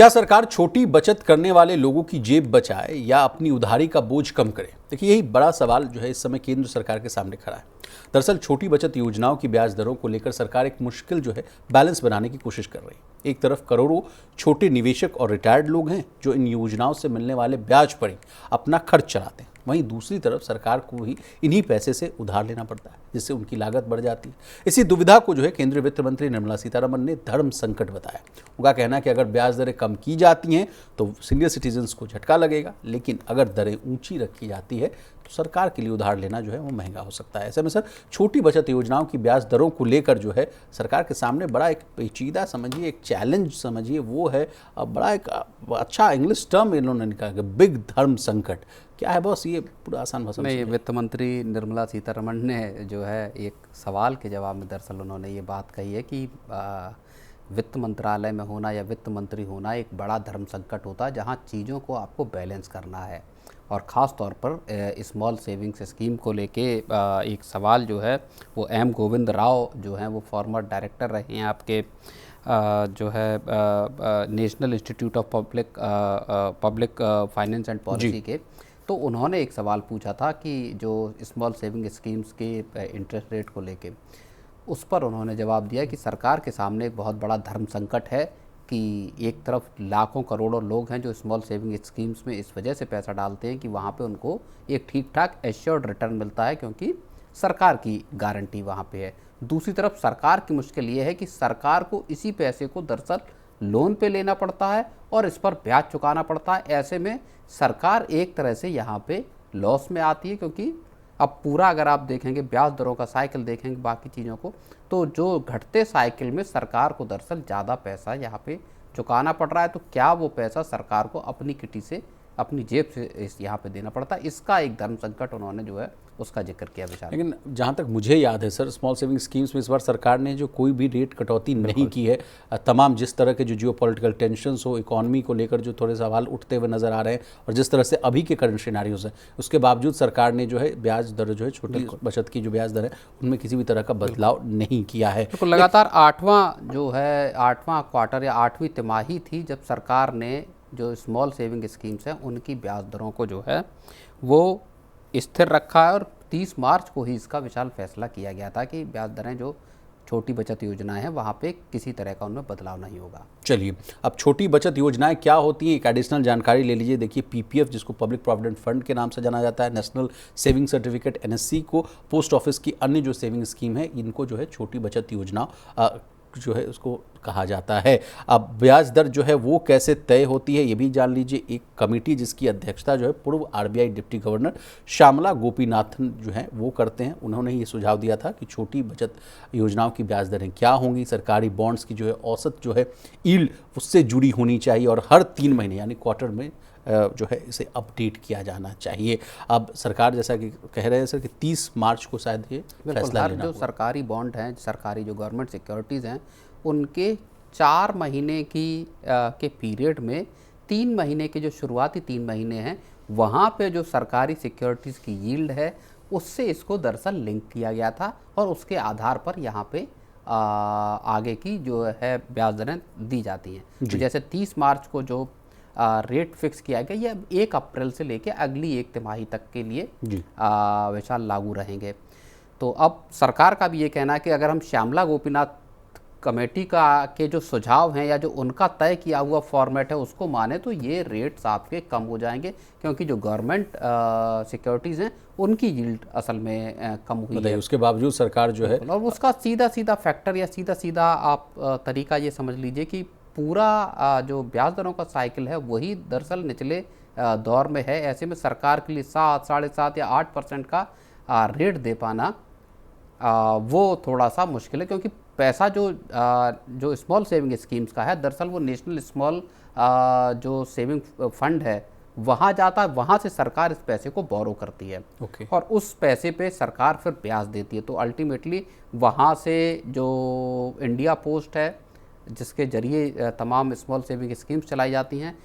क्या सरकार छोटी बचत करने वाले लोगों की जेब बचाए या अपनी उधारी का बोझ कम करे? देखिए, यही बड़ा सवाल जो है इस समय केंद्र सरकार के सामने खड़ा है। दरअसल छोटी बचत योजनाओं की ब्याज दरों को लेकर सरकार एक मुश्किल जो है बैलेंस बनाने की कोशिश कर रही है। एक तरफ करोड़ों छोटे निवेशक और रिटायर्ड लोग हैं जो इन योजनाओं से मिलने वाले ब्याज पर ही अपना खर्च चलाते हैं, वहीं दूसरी तरफ सरकार को भी इन्हीं पैसे से उधार लेना पड़ता है, जिससे उनकी लागत बढ़ जाती है। इसी दुविधा को जो है केंद्रीय वित्त मंत्री निर्मला सीतारमण ने धर्म संकट बताया। उनका कहना है कि अगर ब्याज दरें कम की जाती हैं तो सीनियर सिटीजन्स को झटका लगेगा, लेकिन अगर दरें ऊंची रखी जाती है तो सरकार के लिए उधार लेना जो है वो महंगा हो सकता है। ऐसे में सर, छोटी बचत योजनाओं की ब्याज दरों को लेकर जो है सरकार के सामने बड़ा एक पेचीदा समझिए, एक चैलेंज समझिए, वो है बड़ा एक अच्छा इंग्लिश टर्म इन्होंने निकाला, बिग धर्म संकट। क्या है बॉस, ये पूरा आसान भाषा में? वित्त मंत्री निर्मला सीतारमण ने जो है एक सवाल के जवाब में दरअसल उन्होंने ये बात कही है कि वित्त मंत्रालय में होना या वित्त मंत्री होना एक बड़ा धर्म संकट होता है, जहाँ चीज़ों को आपको बैलेंस करना है। और ख़ास तौर पर स्मॉल सेविंग्स स्कीम को लेके एक सवाल जो है वो एम गोविंद राव जो हैं, वो फॉर्मर डायरेक्टर रहे हैं आपके जो है national institute of public finance and policy के। तो उन्होंने एक सवाल पूछा था कि जो स्मॉल सेविंग स्कीम्स के इंटरेस्ट रेट को लेके, उस पर उन्होंने जवाब दिया कि सरकार के सामने एक बहुत बड़ा धर्म संकट है कि एक तरफ लाखों करोड़ों लोग हैं जो स्मॉल सेविंग स्कीम्स में इस वजह से पैसा डालते हैं कि वहाँ पे उनको एक ठीक ठाक एश्योर्ड रिटर्न मिलता है, क्योंकि सरकार की गारंटी वहाँ पे है। दूसरी तरफ सरकार की मुश्किल ये है कि सरकार को इसी पैसे को दरअसल लोन पे लेना पड़ता है और इस पर ब्याज चुकाना पड़ता है। ऐसे में सरकार एक तरह से यहाँ पे लॉस में आती है, क्योंकि अब पूरा अगर आप देखेंगे ब्याज दरों का साइकिल देखेंगे बाकी चीज़ों को, तो जो घटते साइकिल में सरकार को दरअसल ज़्यादा पैसा यहाँ पे चुकाना पड़ रहा है। तो क्या वो पैसा सरकार को अपनी किटी से, अपनी जेब से इस यहाँ पे देना पड़ता है? इसका एक धर्म संकट उन्होंने जो है उसका जिक्र किया विचार। लेकिन जहाँ तक मुझे याद है सर, स्मॉल सेविंग स्कीम्स में इस बार सरकार ने जो कोई भी रेट कटौती नहीं की है। तमाम जिस तरह के जो जियोपॉलिटिकल टेंशन्स हो, इकोनॉमी को लेकर जो थोड़े सवाल उठते हुए नजर आ रहे हैं, और जिस तरह से अभी के करंट सिनेरियोज हैं, उसके बावजूद सरकार ने जो है ब्याज दर जो है, छोटी बचत की जो ब्याज दर है, उनमें किसी भी तरह का बदलाव नहीं किया है। तो लगातार आठवां क्वार्टर या 8वीं तिमाही थी जब सरकार ने जो स्मॉल सेविंग स्कीम्स हैं उनकी ब्याज दरों को जो है वो स्थिर रखा है, और 30 मार्च को ही इसका विशाल फैसला किया गया था कि ब्याज दरें जो छोटी बचत योजनाएं हैं वहाँ पे किसी तरह का उनमें बदलाव नहीं होगा। चलिए, अब छोटी बचत योजनाएं क्या होती हैं, एक एडिशनल जानकारी ले लीजिए। देखिए, पीपीएफ, जिसको पब्लिक प्रोविडेंट फंड के नाम से जाना जाता है, नेशनल सेविंग सर्टिफिकेट एनएससी को, पोस्ट ऑफिस की अन्य जो सेविंग स्कीम है, इनको जो है छोटी बचत योजना जो है उसको कहा जाता है। अब ब्याज दर जो है वो कैसे तय होती है ये भी जान लीजिए। एक कमेटी जिसकी अध्यक्षता जो है पूर्व RBI deputy governor Shyamala Gopinathan जो है वो करते हैं। उन्होंने ये सुझाव दिया था कि छोटी बचत योजनाओं की ब्याज दरें क्या होंगी। सरकारी बॉन्ड्स की जो है औसत जो है यील्ड उससे जुड़ी होनी चाहिए, और हर 3 महीने यानी क्वार्टर में जो है इसे अपडेट किया जाना चाहिए। अब सरकार जैसा कि कह रहे हैं सर कि 30 मार्च को शायद ये फैसला लेना जो सरकारी बॉन्ड हैं, सरकारी जो गवर्नमेंट सिक्योरिटीज़ हैं, उनके 4 महीने के पीरियड में 3 महीने के जो शुरुआती 3 महीने हैं वहाँ पे जो सरकारी सिक्योरिटीज़ की यील्ड है उससे इसको दरअसल लिंक किया गया था, और उसके आधार पर यहाँ पे आगे की जो है ब्याज दरें दी जाती हैं। तो जैसे 30 मार्च को जो रेट फिक्स किया गया, ये 1 अप्रैल से लेकर अगली 1 तिमाही तक के लिए विशाल लागू रहेंगे। तो अब सरकार का भी ये कहना है कि अगर हम श्यामला गोपीनाथ कमेटी के जो सुझाव हैं या जो उनका तय किया हुआ फॉर्मेट है उसको माने तो ये रेट्स आपके कम हो जाएंगे, क्योंकि जो गवर्नमेंट सिक्योरिटीज़ हैं उनकी यील्ड असल में कम हुई है। उसके बावजूद सरकार जो है, और उसका सीधा फैक्टर या सीधा आप तरीका ये समझ लीजिए कि पूरा जो ब्याज दरों का साइकिल है वही दरअसल निचले दौर में है। ऐसे में सरकार के लिए 7, 7.5 या 8% का रेट दे पाना वो थोड़ा सा मुश्किल है, क्योंकि पैसा जो स्मॉल सेविंग स्कीम्स का है दरअसल वो नेशनल स्मॉल जो सेविंग फंड है वहाँ जाता है, वहाँ से सरकार इस पैसे को बोरो करती है। और उस पैसे पे सरकार फिर ब्याज देती है। तो अल्टीमेटली वहाँ से जो इंडिया पोस्ट है जिसके जरिए तमाम स्मॉल सेविंग स्कीम्स चलाई जाती हैं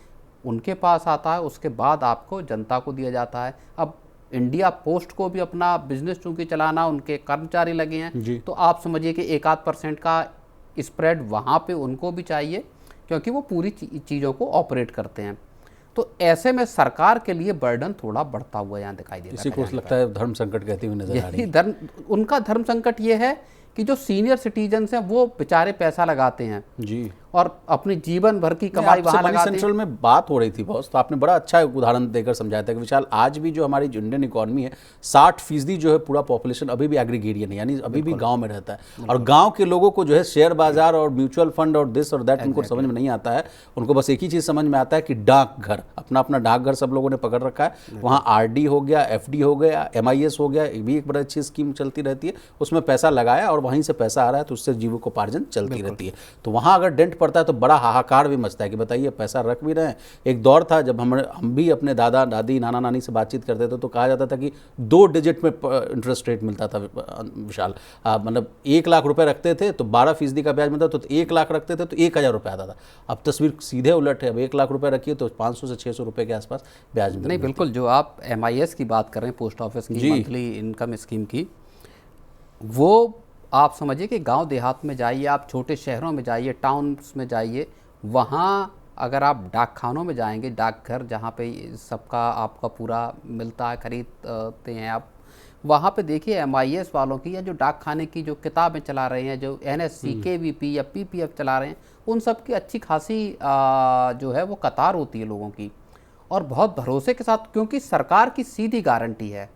उनके पास आता है, उसके बाद आपको जनता को दिया जाता है। अब इंडिया पोस्ट को भी अपना बिजनेस चूँकि चलाना, उनके कर्मचारी लगे हैं, तो आप समझिए कि 1-8% का स्प्रेड वहाँ पे उनको भी चाहिए। क्योंकि वो पूरी चीज़ों को ऑपरेट करते हैं। तो ऐसे में सरकार के लिए बर्डन थोड़ा बढ़ता हुआ यहाँ दिखाई देता है। इसी को लगता है धर्म संकट कहती हुई नजर आ रही है। उनका धर्म संकट ये है कि जो सीनियर सिटीजन्स हैं वो बेचारे पैसा लगाते हैं जी, और अपनी जीवन भर की कमाई वहाँ लगाते हैं। सेंट्रल में बात हो रही थी बॉस, तो आपने बड़ा अच्छा उदाहरण देकर समझाया था कि विशाल, आज भी जो हमारी इंडियन इकोनॉमी है 60% जो है पूरा पॉपुलेशन अभी भी एग्रीगेरियन है, यानी अभी भी गांव में रहता है। और गांव के लोगों को जो है शेयर बाजार और म्यूचुअल फंड और दिस और दैट उनको समझ में नहीं आता है। उनको बस एक ही चीज़ समझ में आता है कि डाकघर, अपना अपना डाकघर सब लोगों ने पकड़ रखा है। वहाँ RD हो गया, FD हो गया, MIS हो गया, ये भी एक बड़ा अच्छी स्कीम चलती रहती है। उसमें पैसा लगाया और वहीं से पैसा आ रहा है, तो उससे जीविकोपार्जन चलती रहती है। तो वहाँ अगर डेंट पड़ता है तो बड़ा हाहाकार भी मचता है कि बताइए पैसा रख भी रहे हैं। एक दौर था जब हम भी अपने दादा दादी नाना नानी से बातचीत करते थे तो कहा जाता था कि 2 डिजिट में इंटरेस्ट रेट मिलता था विशाल। मतलब 1 लाख रुपए रखते थे तो 12% का ब्याज मिलता था, तो 1 लाख रखते थे तो 1000 रुपये आता था। अब तस्वीर सीधे उलट है। अब 1 लाख रुपए रखिए तो 500 से 600 रुपये के आसपास ब्याज मिलता है। नहीं, बिल्कुल, जो आप MIS की बात कर रहे हैं, पोस्ट ऑफिस की मंथली इनकम स्कीम की, वो आप समझिए कि गांव देहात में जाइए, आप छोटे शहरों में जाइए, टाउन्स में जाइए, वहाँ अगर आप डाक खानों में जाएंगे, डाकघर जहाँ पे सबका आपका पूरा मिलता है, खरीदते हैं आप, वहाँ पे देखिए MIS वालों की या जो डाक खाने की जो किताबें चला रहे हैं, जो NSC KVP या PPF चला रहे हैं, उन सब की अच्छी खासी जो है वो कतार होती है लोगों की, और बहुत भरोसे के साथ, क्योंकि सरकार की सीधी गारंटी है।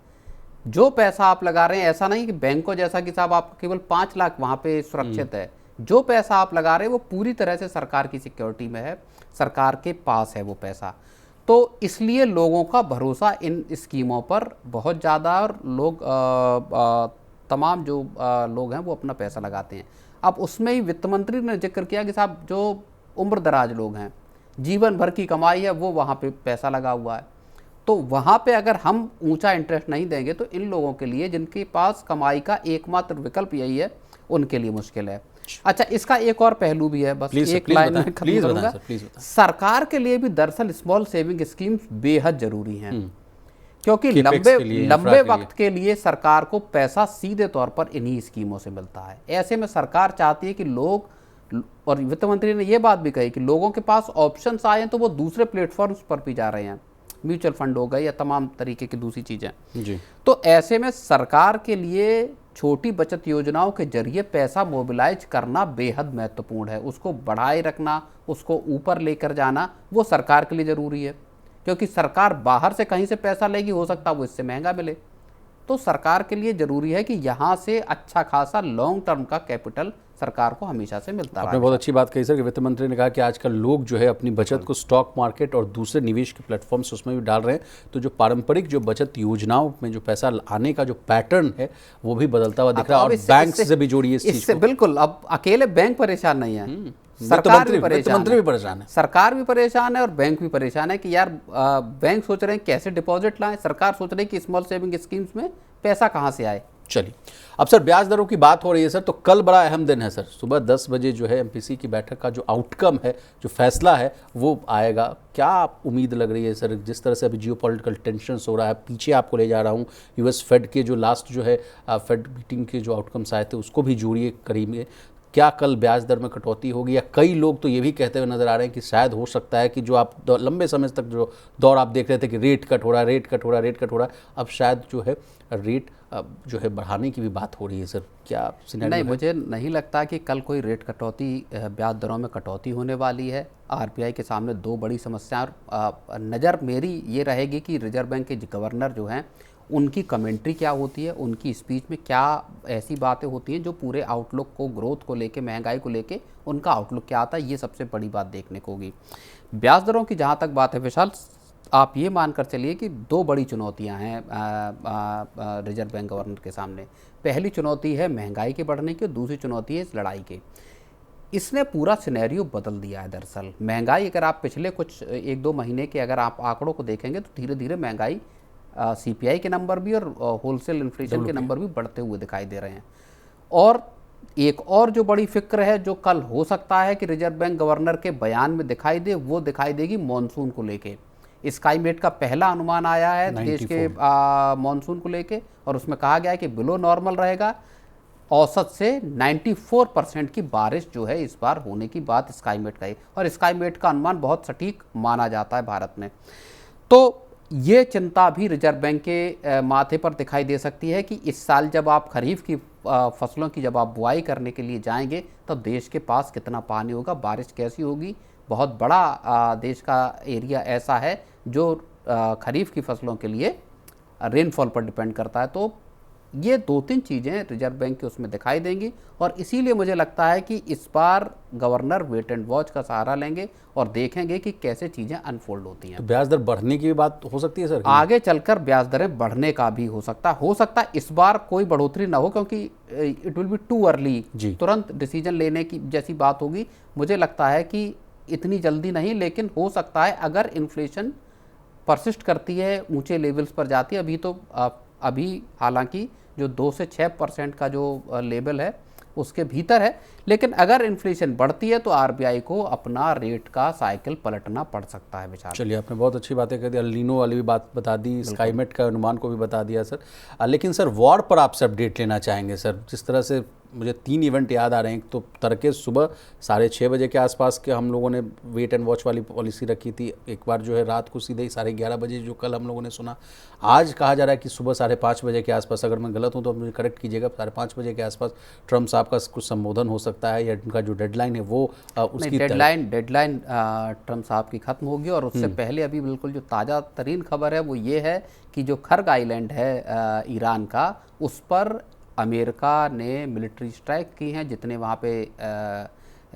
जो पैसा आप लगा रहे हैं, ऐसा नहीं कि बैंकों जैसा कि साहब आपका केवल 5 लाख वहाँ पे सुरक्षित है। जो पैसा आप लगा रहे हैं वो पूरी तरह से सरकार की सिक्योरिटी में है, सरकार के पास है वो पैसा। तो इसलिए लोगों का भरोसा इन स्कीमों पर बहुत ज़्यादा, और लोग तमाम जो लोग हैं वो अपना पैसा लगाते हैं। अब उसमें ही वित्त मंत्री ने जिक्र किया कि साहब जो उम्र दराज लोग हैं, जीवन भर की कमाई है, वो वहाँ पे पैसा लगा हुआ है। तो वहाँ पे अगर हम ऊंचा इंटरेस्ट नहीं देंगे तो इन लोगों के लिए, जिनके पास कमाई का एकमात्र विकल्प यही है, उनके लिए मुश्किल है। अच्छा, इसका एक और पहलू भी है, बस एक लाइन में खत्म करूंगा। सरकार के लिए भी दरअसल स्मॉल सेविंग स्कीम्स बेहद जरूरी हैं, क्योंकि लंबे वक्त के लिए सरकार को पैसा सीधे तौर पर इन्हीं स्कीमों से मिलता है। ऐसे में सरकार चाहती है कि लोग, और वित्त मंत्री ने यह बात भी कही कि लोगों के पास ऑप्शंस आए तो वो दूसरे प्लेटफॉर्म्स पर भी जा रहे हैं, म्यूचुअल फंड हो गए या तमाम तरीके की दूसरी चीज़ें जी। तो ऐसे में सरकार के लिए छोटी बचत योजनाओं के जरिए पैसा मोबिलाइज करना बेहद महत्वपूर्ण है। उसको बढ़ाए रखना, उसको ऊपर लेकर जाना, वो सरकार के लिए ज़रूरी है, क्योंकि सरकार बाहर से कहीं से पैसा लेगी, हो सकता है वो इससे महंगा मिले। तो सरकार के लिए ज़रूरी है कि यहाँ से अच्छा खासा लॉन्ग टर्म का कैपिटल सरकार को हमेशा से मिलता है। आपने बहुत अच्छी बात कही सर कि वित्त मंत्री ने कहा कि आजकल लोग जो है अपनी बचत को स्टॉक मार्केट और दूसरे निवेश के प्लेटफॉर्म्स उसमें भी डाल रहे हैं। तो जो पारंपरिक जो बचत योजनाओं में जो पैसा आने का जो पैटर्न है वो भी बदलता हुआ दिख रहा है। और बैंक से भी जोड़िए इस चीज़ को। बिल्कुल, अब अकेले बैंक परेशान नहीं है, सरकार भी परेशान है, सरकार भी परेशान है और बैंक भी परेशान है कि यार बैंक सोच रहे हैं कैसे डिपॉजिट लाएं, सरकार सोच रही है कि स्मॉल सेविंग स्कीम्स में पैसा कहाँ से आए। चलिए, अब सर ब्याज दरों की बात हो रही है सर, तो कल बड़ा अहम दिन है सर। सुबह 10 बजे जो है MPC की बैठक का जो आउटकम है, जो फैसला है वो आएगा। क्या उम्मीद लग रही है सर, जिस तरह से अभी जियोपॉलिटिकल टेंशन्स हो रहा है? पीछे आपको ले जा रहा हूँ, US फेड के जो लास्ट जो है फेड मीटिंग के जो आउटकम्स आए थे उसको भी जोड़िए करीब। क्या कल ब्याज दर में कटौती होगी? या कई लोग तो ये भी कहते हुए नजर आ रहे हैं कि शायद हो सकता है कि जो आप लंबे समय तक जो दौर आप देख रहे थे कि रेट कट हो रहा है, रेट कट हो रहा है, रेट कट हो रहा है, अब शायद जो है रेट जो है बढ़ाने की भी बात हो रही है सर। क्या सिनेरियो नहीं, मुझे नहीं लगता कि कल कोई रेट कटौती, ब्याज दरों में कटौती होने वाली है। RBI के सामने 2 बड़ी समस्याएं, और नज़र मेरी ये रहेगी कि रिजर्व बैंक के गवर्नर जो हैं उनकी कमेंट्री क्या होती है, उनकी स्पीच में क्या ऐसी बातें होती हैं जो पूरे आउटलुक को, ग्रोथ को लेके, महंगाई को लेके उनका आउटलुक क्या आता है, ये सबसे बड़ी बात देखने को होगी। ब्याज दरों की जहाँ तक बात है विशाल, आप ये मानकर चलिए कि 2 बड़ी चुनौतियां हैं रिजर्व बैंक गवर्नर के सामने। पहली चुनौती है महंगाई के बढ़ने की और दूसरी चुनौती है इस लड़ाई की। इसने पूरा सिनेरियो बदल दिया है दरअसल। महंगाई, अगर आप पिछले कुछ 1-2 महीने के अगर आप आंकड़ों को देखेंगे तो धीरे धीरे महंगाई CPI के नंबर भी और होलसेल इन्फ्लेशन के नंबर भी बढ़ते हुए दिखाई दे रहे हैं। और एक और जो बड़ी फिक्र है, जो कल हो सकता है कि रिजर्व बैंक गवर्नर के बयान में दिखाई दे, वो दिखाई देगी मॉनसून को लेके। स्काईमेट का पहला अनुमान आया है देश के मॉनसून को लेके, और उसमें कहा गया है कि बिलो नॉर्मल रहेगा। औसत से 94% की बारिश जो है इस बार होने की बात स्काईमेट का है, और स्काईमेट का अनुमान बहुत सटीक माना जाता है भारत में। तो ये चिंता भी रिजर्व बैंक के माथे पर दिखाई दे सकती है कि इस साल जब आप खरीफ की फसलों की जब आप बुआई करने के लिए जाएंगे तो देश के पास कितना पानी होगा, बारिश कैसी होगी। बहुत बड़ा देश का एरिया ऐसा है जो खरीफ की फसलों के लिए रेनफॉल पर डिपेंड करता है। तो ये 2-3 चीज़ें रिजर्व बैंक के उसमें दिखाई देंगी, और इसीलिए मुझे लगता है कि इस बार गवर्नर वेट एंड वॉच का सहारा लेंगे और देखेंगे कि कैसे चीज़ें अनफोल्ड होती हैं। तो ब्याज दर बढ़ने की भी बात हो सकती है सर? आगे चलकर ब्याज दरें बढ़ने का भी हो सकता है इस बार कोई बढ़ोतरी ना हो, क्योंकि it will be too early, तुरंत डिसीजन लेने की जैसी बात होगी। मुझे लगता है कि इतनी जल्दी नहीं, लेकिन हो सकता है अगर इन्फ्लेशन परसिस्ट करती है, ऊंचे लेवल्स पर जाती है। अभी हालांकि जो 2 से 6% का जो लेवल है उसके भीतर है, लेकिन अगर इन्फ्लेशन बढ़ती है तो आरबीआई को अपना रेट का साइकिल पलटना पड़ सकता है विचार। चलिए, आपने बहुत अच्छी बातें कर दी, एल नीनो वाली भी बात बता दी, स्काईमेट का अनुमान को भी बता दिया सर। लेकिन सर वॉर पर आपसे अपडेट लेना चाहेंगे सर। जिस तरह से मुझे 3 इवेंट याद आ रहे हैं। तो तड़के सुबह 6:30 बजे के आसपास के हम लोगों ने वेट एंड वॉच वाली पॉलिसी रखी थी। एक बार जो है रात को सीधे ही 11:30 बजे जो कल हम लोगों ने सुना। आज कहा जा रहा है कि सुबह 5:30 बजे के आसपास, अगर मैं गलत हूँ तो मुझे करेक्ट कीजिएगा, 5:30 बजे के आसपास ट्रम्प साहब का कुछ संबोधन हो सकता है, या उनका जो डेडलाइन है वो उसकी डेडलाइन ट्रम्प साहब की खत्म होगी। और उससे पहले अभी बिल्कुल जो ताज़ा तरीन खबर है वो ये है कि जो खर्ग आइलैंड है ईरान का, उस पर अमेरिका ने मिलिट्री स्ट्राइक की हैं। जितने वहाँ पे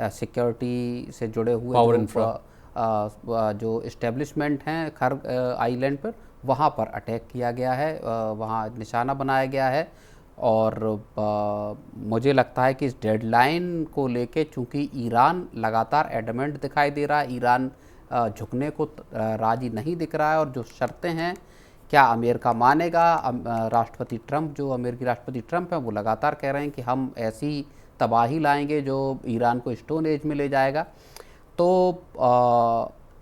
सिक्योरिटी से जुड़े हुए जो इस्टेब्लिशमेंट हैं खर्ग आइलैंड पर, वहाँ पर अटैक किया गया है, वहाँ निशाना बनाया गया है। और मुझे लगता है कि इस डेडलाइन को लेके, चूँकि ईरान लगातार एडमेंट दिखाई दे रहा है, ईरान झुकने को राजी नहीं दिख रहा है, और जो शर्तें हैं क्या अमेरिका मानेगा। राष्ट्रपति ट्रंप, जो अमेरिकी राष्ट्रपति ट्रंप हैं, वो लगातार कह रहे हैं कि हम ऐसी तबाही लाएंगे जो ईरान को स्टोन एज में ले जाएगा। तो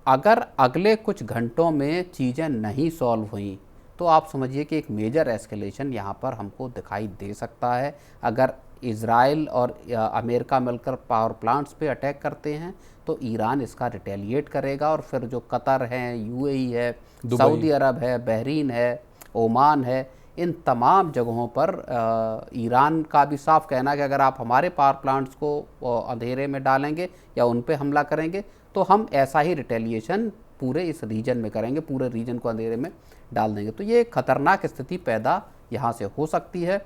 अगर अगले कुछ घंटों में चीज़ें नहीं सॉल्व हुई तो आप समझिए कि एक मेजर एस्केलेशन यहाँ पर हमको दिखाई दे सकता है। अगर इजराइल और अमेरिका मिलकर पावर प्लांट्स पे अटैक करते हैं तो ईरान इसका रिटेलिएट करेगा, और फिर जो कतर है, यूएई है, सऊदी अरब है, बहरीन है, ओमान है, इन तमाम जगहों पर ईरान का भी साफ कहना है कि अगर आप हमारे पावर प्लांट्स को अंधेरे में डालेंगे या उन पे हमला करेंगे तो हम ऐसा ही रिटेलिएशन पूरे इस रीजन में करेंगे, पूरे रीजन को अंधेरे में डाल देंगे। तो ये खतरनाक स्थिति पैदा यहाँ से हो सकती है।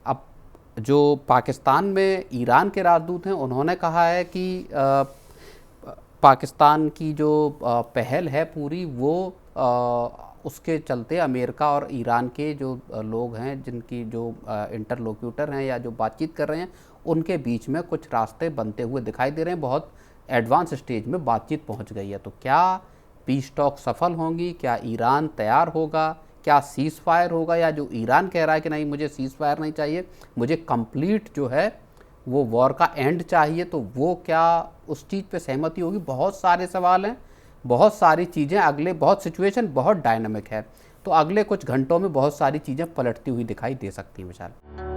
अब जो पाकिस्तान में ईरान के राजदूत हैं, उन्होंने कहा है कि पाकिस्तान की जो पहल है पूरी, वो उसके चलते अमेरिका और ईरान के जो लोग हैं, जिनकी जो इंटरलोक्यूटर हैं या जो बातचीत कर रहे हैं, उनके बीच में कुछ रास्ते बनते हुए दिखाई दे रहे हैं। बहुत एडवांस स्टेज में बातचीत पहुंच गई है। तो क्या पीस टॉक सफल होंगी? क्या ईरान तैयार होगा? क्या सीज़ फायर होगा? या जो ईरान कह रहा है कि नहीं, मुझे सीज़ फायर नहीं चाहिए, मुझे कंप्लीट जो है वो वॉर का एंड चाहिए, तो वो क्या उस चीज़ पे सहमति होगी? बहुत सारे सवाल हैं, बहुत सारी चीज़ें, बहुत सिचुएशन बहुत डायनामिक है। तो अगले कुछ घंटों में बहुत सारी चीज़ें पलटती हुई दिखाई दे सकती हैं विशाल।